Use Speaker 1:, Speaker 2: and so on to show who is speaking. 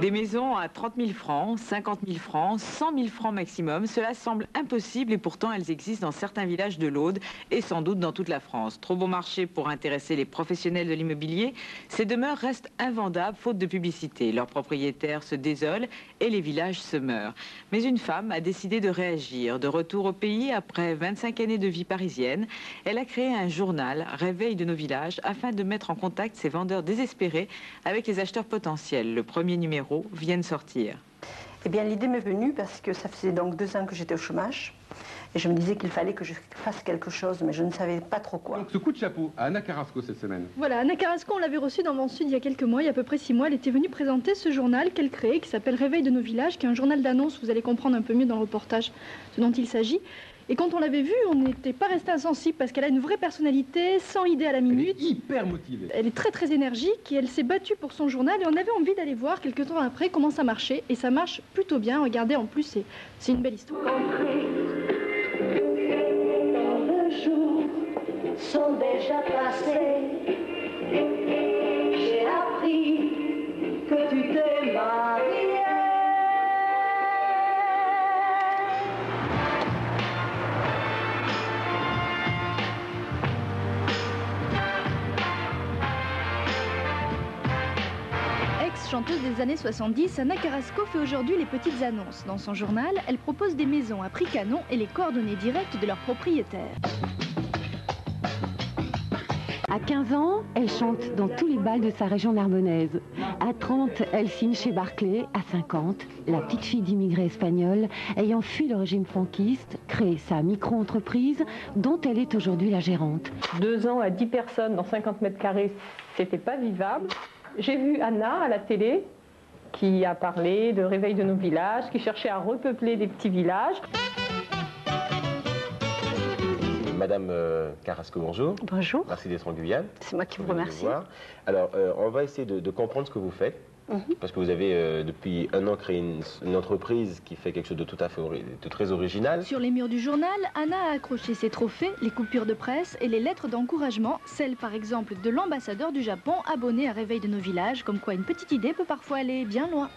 Speaker 1: Des maisons à 30 000 francs, 50 000 francs, 100 000 francs maximum, cela semble impossible et pourtant elles existent dans certains villages de l'Aude et sans doute dans toute la France. Trop bon marché pour intéresser les professionnels de l'immobilier, ces demeures restent invendables faute de publicité. Leurs propriétaires se désolent et les villages se meurent. Mais une femme a décidé de réagir. De retour au pays après 25 années de vie parisienne, elle a créé un journal, Réveil de nos villages, afin de mettre en contact ces vendeurs désespérés avec les acheteurs potentiels. Le premier numéro vient de sortir.
Speaker 2: Eh bien, l'idée m'est venue parce que ça faisait donc 2 ans que j'étais au chômage et je me disais qu'il fallait que je fasse quelque chose, mais je ne savais pas trop quoi.
Speaker 3: Donc, ce coup de chapeau à Anna Carrasco cette semaine.
Speaker 4: Voilà, Anna Carrasco, on l'avait reçue dans Vent Sud il y a quelques mois, il y a à peu près 6 mois. Elle était venue présenter ce journal qu'elle crée, qui s'appelle Réveil de nos villages, qui est un journal d'annonces. Vous allez comprendre un peu mieux dans le reportage ce dont il s'agit. Et quand on l'avait vue, on n'était pas resté insensible parce qu'elle a une vraie personnalité, 100 idées à la minute.
Speaker 3: Elle est hyper motivée.
Speaker 4: Elle est très très énergique et elle s'est battue pour son journal et on avait envie d'aller voir quelques temps après comment ça marchait. Et ça marche plutôt bien, regardez, en plus c'est une belle histoire.
Speaker 5: Les jours sont déjà passés. J'ai appris que tu t'es marié.
Speaker 4: Chanteuse des années 70, Anna Carrasco fait aujourd'hui les petites annonces. Dans son journal, elle propose des maisons à prix canon et les coordonnées directes de leurs propriétaires.
Speaker 6: À 15 ans, elle chante dans tous les bals de sa région narbonnaise. À 30, elle signe chez Barclay. À 50, la petite fille d'immigrés espagnols, ayant fui le régime franquiste, crée sa micro-entreprise dont elle est aujourd'hui la gérante.
Speaker 7: 2 ans à 10 personnes dans 50 mètres carrés, c'était pas vivable. J'ai vu Anna à la télé qui a parlé de Réveil de nos villages, qui cherchait à repeupler des petits villages.
Speaker 8: Madame Carrasco, bonjour.
Speaker 2: Bonjour.
Speaker 8: Merci d'être en Guyane.
Speaker 2: C'est moi qui vous remercie.
Speaker 8: Alors, on va essayer de comprendre ce que vous faites. Parce que vous avez depuis 1 an créé une entreprise qui fait quelque chose de tout à fait de très original.
Speaker 4: Sur les murs du journal, Anna a accroché ses trophées, les coupures de presse et les lettres d'encouragement, celles par exemple de l'ambassadeur du Japon abonné à Réveil de nos villages, comme quoi une petite idée peut parfois aller bien loin.